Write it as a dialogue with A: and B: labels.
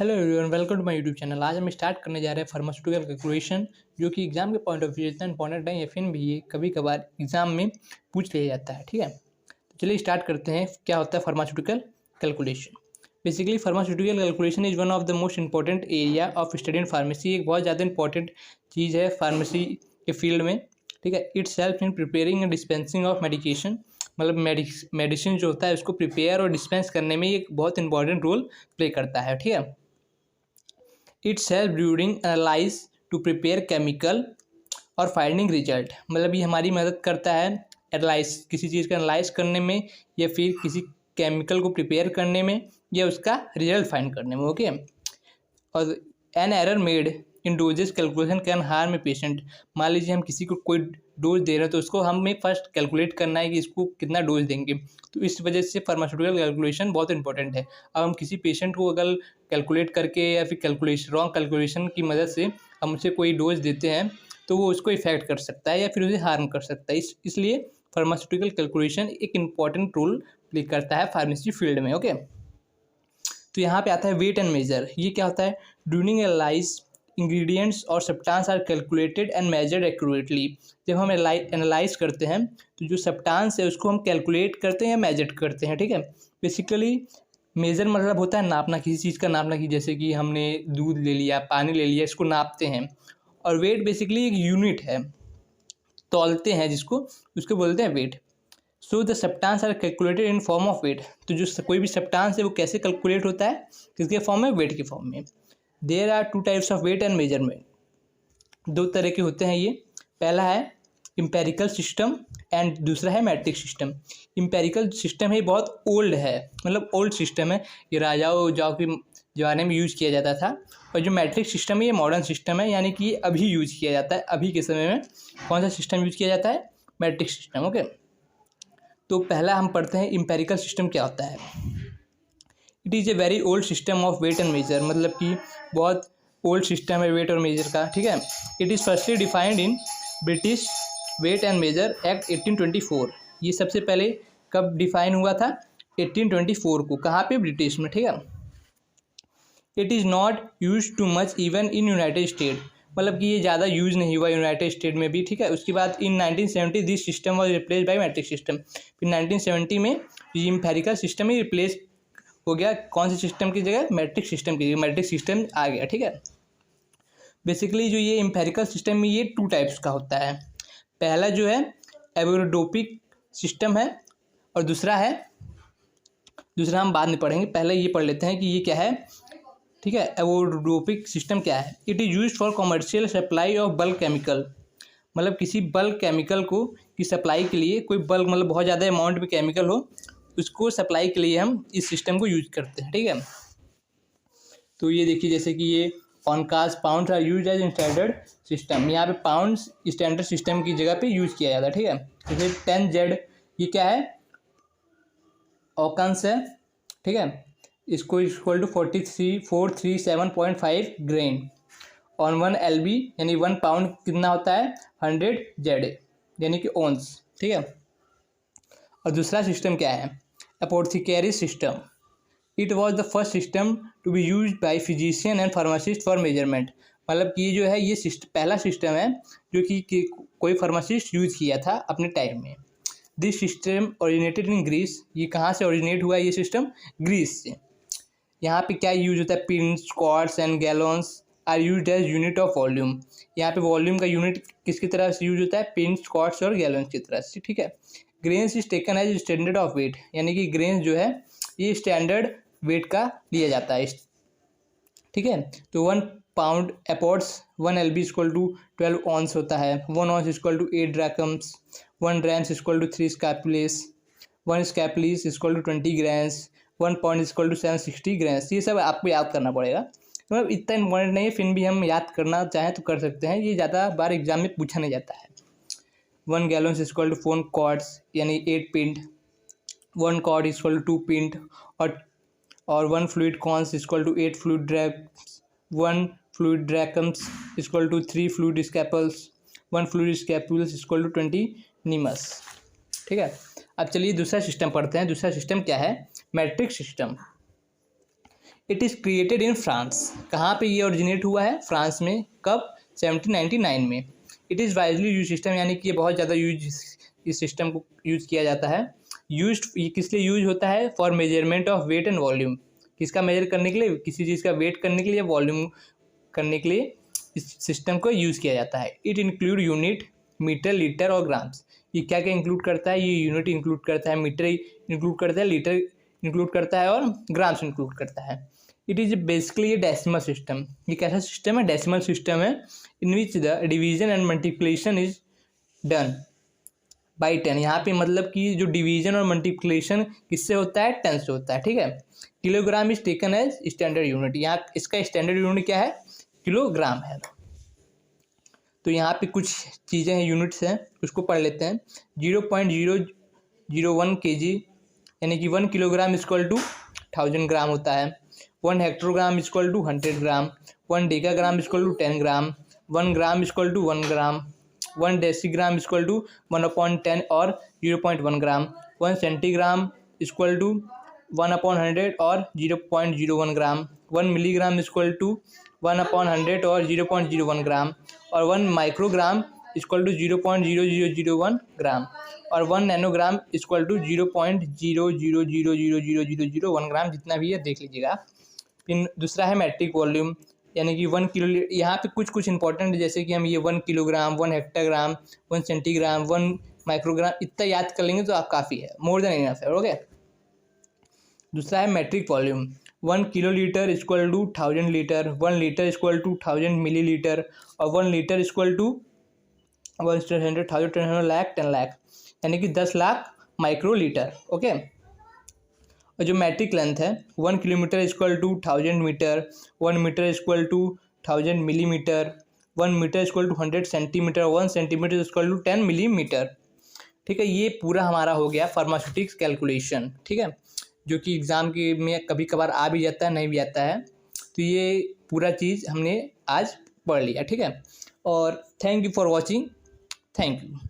A: Hello everyone, welcome to my YouTube channel. आज हम start करने जा रहे हैं फार्मास्यूटिकल कैलकुलेशन, जो कि एग्जाम के पॉइंट ऑफ व्यू इतना इंपॉर्टेंट है या फिर भी ये कभी कभार एग्जाम में पूछ लिया जाता है। ठीक है, तो चलिए स्टार्ट करते हैं। क्या होता है pharmaceutical calculation? Basically pharmaceutical calculation is one of the most important area of study in pharmacy. एक बहुत ज़्यादा इंपॉर्टेंट चीज़ है फार्मेसी के फील्ड में। ठीक है, it's help in preparing and dispensing of medication. मतलब मेडिसिन जो होता है उसको प्रिपेयर और डिस्पेंस करने में एक बहुत इंपॉर्टेंट रोल प्ले करता है। ठीक है, it's help during analyse to prepare chemical और फाइंडिंग रिजल्ट। मतलब ये हमारी मदद करता है एनालाइज, किसी चीज़ का एनालाइज करने में या फिर किसी केमिकल को प्रिपेयर करने में या उसका रिजल्ट फाइंड करने में। ओके, और an error made in doses calculation can harm a patient. मान लीजिए हम किसी को कोई डोज दे रहे हैं तो उसको हमें फर्स्ट कैलकुलेट करना है कि इसको कितना डोज देंगे। तो इस वजह से फार्मास्यूटिकल कैलकुलेशन बहुत इंपॉर्टेंट है। अब हम किसी पेशेंट को अगर कैलकुलेट करके या फिर रॉन्ग कैलकुलेशन की मदद से हम उसे कोई डोज देते हैं तो वो उसको इफेक्ट कर सकता है या फिर उसे हार्म कर सकता है। इसलिए फार्मास्यूटिकल कैलकुलेशन एक इम्पॉर्टेंट रोल प्ले करता है फार्मेसी फील्ड में। ओके, तो यहाँ पे आता है वेट एंड मेजर। ये क्या होता है? ड्यूरिंग एनालाइज इंग्रेडिएंट्स और substance are calculated and measured accurately. जब हम एनालाइज करते हैं तो जो सब्सटेंस है उसको हम कैलकुलेट करते हैं या मेजर करते हैं। ठीक है, बेसिकली मेजर मतलब होता है नापना, किसी चीज़ का नापना, कि जैसे कि हमने दूध ले लिया, पानी ले लिया, इसको नापते हैं। और वेट बेसिकली एक यूनिट है, तौलते हैं जिसको, उसको बोलते हैं weight. So the substance are calculated in form of weight. तो जो कोई भी सब्सटेंस है वो कैसे कैलकुलेट होता है? किसके फॉर्म में? वेट के फॉर्म में। There are two types of weight and measurement. दो तरह के होते हैं ये। पहला है इम्पेरिकल सिस्टम एंड दूसरा है मैट्रिक सिस्टम। इम्पेरिकल सिस्टम है, बहुत ओल्ड है, मतलब ओल्ड सिस्टम है, ये राजाओं जाओ के ज़माने में यूज़ किया जाता था। और जो मैट्रिक सिस्टम है ये मॉडर्न सिस्टम है, यानी कि ये अभी यूज़ किया जाता है। अभी के समय में कौन सा सिस्टम यूज़ किया जाता है? Matric system. ओके, तो पहला हम पढ़ते हैं इम्पेरिकल सिस्टम क्या होता है। It is a very old system of weight and measure. मतलब कि बहुत ओल्ड सिस्टम है वेट और मेजर का। ठीक है, it is firstly defined in British weight and measure act 1824। ये सबसे पहले कब डिफाइन हुआ था? 1824 को। कहाँ पे? ब्रिटिश में। ठीक है, it is not use too much even in United state. मतलब कि ये ज़्यादा यूज़ नहीं हुआ यूनाइटेड स्टेट में भी। ठीक है, उसके बाद इन 1970 this system was replace by matric system. फिर 1970 में ये इम्पेरिकल सिस्टम ही रिप्लेस हो गया कौन से सिस्टम की जगह? मैट्रिक सिस्टम की जगह मैट्रिक सिस्टम आ गया। ठीक है, बेसिकली जो ये इम्पेरिकल सिस्टम में ये टू टाइप्स का होता है। पहला जो है एवोडोपिक सिस्टम है और दूसरा हम बाद में पढ़ेंगे, पहले ये पढ़ लेते हैं कि ये क्या है। ठीक है, एवोडोपिक सिस्टम क्या है? It is use for commercial supply of bulk chemical. मतलब किसी बल्क केमिकल को की सप्लाई के लिए, कोई बल्क मतलब बहुत ज़्यादा अमाउंट में केमिकल हो, उसको सप्लाई के लिए हम इस सिस्टम को यूज करते हैं। ठीक है, तो ये देखिए जैसे कि ये ounces pounds are use as standard system. यहाँ पे पाउंड्स स्टैंडर्ड सिस्टम की जगह पे यूज किया जाता है। ठीक है, जैसे 10Z ये क्या है? ऑकन्स है। ठीक है, इसको equal to 437.5 grain on 1 LB, यानी 1 पाउंड कितना होता है? 100Z, यानी कि ओंस। ठीक है, और दूसरा सिस्टम क्या है? Apothecary system. It was the first system to be use by physician and pharmacist for measurement. मतलब कि ये जो है ये पहला सिस्टम है जो कि कोई फार्मासिस्ट यूज किया था अपने टाइम में। This system originated in Greece. ये कहाँ से ओरिजिनेट हुआ? ये सिस्टम ग्रीस से। यहाँ पे क्या यूज होता है? Pints, quarts and gallons are used as unit of volume. यहाँ पे वॉल्यूम का यूनिट किसकी तरह से यूज होता है? पिंस, क्वार्ट्स और गैलन्स की तरह से। ठीक है, grains is taken as standard of weight, यानी कि ग्रेन्स जो है ये स्टैंडर्ड वेट का लिया जाता है। ठीक है, तो 1 पाउंड एपोर्ट्स 1 LB इक्वल टू 12 ऑन्स होता है। 1 ounce equal to 8 drachms. 1 drams equal to 3 scruples. 1 scruples equal to 20 grams. 1 pound equal to 760 grams. ये सब आपको याद करना पड़ेगा, मतलब इतना इंपॉर्टेंट नहीं है, फिर भी हम याद करना चाहें तो कर सकते हैं। ये ज़्यादा बार एग्जाम में पूछा नहीं जाता है। 1 गैलन इक्वल टू 4 क्वार्ट्स, यानी 8 pint. 1 quart equal to 2 pint और 1 fluid ounces equal to 8 fluid drachms. 1 fluid drachms equal to 3 fluid scruples. 1 fluid scruples equal to 20 minims. ठीक है, अब चलिए दूसरा सिस्टम पढ़ते हैं। दूसरा सिस्टम क्या है? Matric system. It is created in France. कहाँ पे ये ओरिजिनेट हुआ है? फ्रांस में। कब? 1799 में। It is wisely use system, यानी कि ये बहुत ज़्यादा यूज, इस सिस्टम को यूज़ किया जाता है। यूज्ड, ये किस लिए यूज होता है? For measurement of weight and volume. किसका मेजर करने के लिए? किसी चीज़ का वेट करने के लिए, वॉल्यूम करने के लिए इस सिस्टम को यूज़ किया जाता है। It include unit, metre, litre और ग्राम्स। ये क्या क्या इंक्लूड करता है? ये यूनिट इंक्लूड करता है, मीटर इंक्लूड करता है, लीटर इंक्लूड करता है और ग्राम्स इंक्लूड करता है। It is basically a decimal system. ये कैसा सिस्टम है? डेसिमल सिस्टम है, in which the division and multiplication is done by 10। यहाँ पे मतलब कि जो डिवीजन और मल्टीप्लिकेशन किससे होता है? 10 से होता है, ठीक है। Kilogram is taken as standard unit. यहाँ इसका स्टैंडर्ड यूनिट क्या है? किलोग्राम है। तो यहाँ पे कुछ चीज़ें हैं, यूनिट्स हैं, उसको पढ़ लेते हैं। 0.001 kg, यानी कि 1 किलोग्राम इक्वल टू 1000 ग्राम होता है। 1 hectogram equal to 100 gram. 1 decagram equal to 10 gram. 1 gram equal to 1 gram. 1 decigram equal to 1/10 और 0.1 ग्राम। 1 सेंटीग्राम इक्वल टू 1/100 और 0.01 ग्राम। 1 मिलीग्राम इक्वल टू 1/100 और 0.01 ग्राम। और 1 माइक्रोग्राम इक्वल टू 0.0001 ग्राम। और 1 नैनोग्राम इक्वल टू 0.00000001 ग्राम। जितना भी है देख लीजिएगा। फिर दूसरा है मैट्रिक वॉल्यूम, यानी कि 1 किलो। यहाँ पे कुछ कुछ इंपॉर्टेंट, जैसे कि हम ये 1 किलोग्राम, 1 हेक्टाग्राम, 1 सेंटीग्राम, 1 माइक्रोग्राम, इतना याद कर लेंगे तो आप काफ़ी है, मोर देन इनफ है। ओके। दूसरा है metric volume. 1 kilolitre equal to 1000 litre. 1 litre equal to 1000 millilitre. और 1 litre equal to 100,000, 10 lakh, 10 lakh, यानी कि 10 लाख माइक्रोलीटर। ओके। और जो मैट्रिक लेंथ है, 1 kilometre equal to 1000 metre. 1 metre equal to 1000 millimetre. 1 metre equal to 100 centimetre. 1 centimetre equal to 10 millimetre. ठीक है, ये पूरा हमारा हो गया फार्मास्यूटिक्स कैलकुलेशन। ठीक है, जो कि एग्ज़ाम के में कभी कभार आ भी जाता है, नहीं भी आता है। तो ये पूरा चीज़ हमने आज पढ़ लिया। ठीक है, और thank you for watching. Thank you.